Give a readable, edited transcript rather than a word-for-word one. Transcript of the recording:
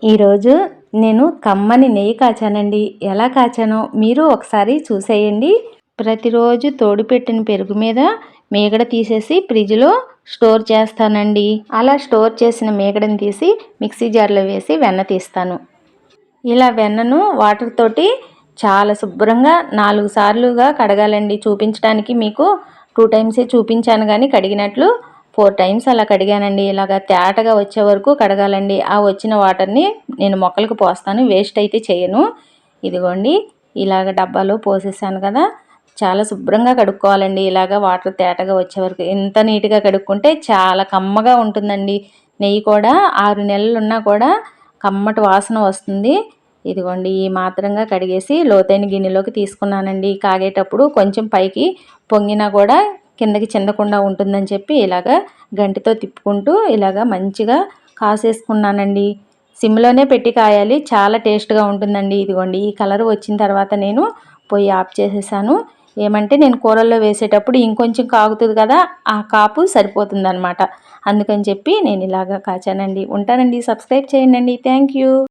ఈరోజు నేను కమ్మని నెయ్యి కాచానండి. ఎలా కాచానో మీరు ఒకసారి చూసేయండి. ప్రతిరోజు తోడుపెట్టిన పెరుగు మీద మీగడ తీసేసి ఫ్రిడ్జ్‌లో స్టోర్ చేస్తానండి. అలా స్టోర్ చేసిన మీగడని తీసి మిక్సీ జార్‌లో వేసి వెన్న తీస్తాను. ఇలా వెన్నను వాటర్ తోటి చాలా శుభ్రంగా 4 సార్లుగా కడగాలండి. చూపించడానికి మీకు 2 టైమ్సే చూపించాను గానీ కడిగినట్లు 4 టైమ్స్ అలా కడిగానండి. ఇలాగ తేటగా వచ్చే వరకు కడగాలండి. ఆ వచ్చిన వాటర్‌ని నేను మొక్కలకు పోస్తాను. వేస్ట్ అయితే చేయను. ఇదిగోండి ఇలాగ డబ్బాలో పోసేసాను కదా! చాలా శుభ్రంగా కడుక్కోవాలండి. ఇలాగ వాటర్ తేటగా వచ్చే వరకు. ఎంత నీట్‌గా కడుక్కుంటే చాలా కమ్మగా ఉంటుందండి. నెయ్యి కూడా 6 నెలలున్నా కూడా కమ్మటి వాసన వస్తుంది. ఇదిగోండి ఈ మాత్రంగా కడిగేసి లోతైన గిన్నెలోకి తీసుకున్నానండి. కాగేటప్పుడు కొంచెం పైకి పొంగినా కూడా కిందకి చిందకుండా ఉంటుందని చెప్పి ఇలాగ గంటితో తిప్పుకుంటూ ఇలాగ మంచిగా కాసేసుకున్నానండి. సిమ్‌లోనే పెట్టి కాయాలి. చాలా టేస్ట్‌గా ఉంటుందండి. ఇదిగోండి ఈ కలర్ వచ్చిన తర్వాత నేను పొయ్యి ఆఫ్ చేసేసాను. ఏమంటే నేను కూరల్లో వేసేటప్పుడు ఇంకొంచెం కాగుతుంది కదా! ఆ కాపు సరిపోతుందనమాట. అందుకని చెప్పి నేను ఇలాగ కాచానండి. ఉంటానండి. సబ్స్క్రైబ్ చేయండి. Thank you.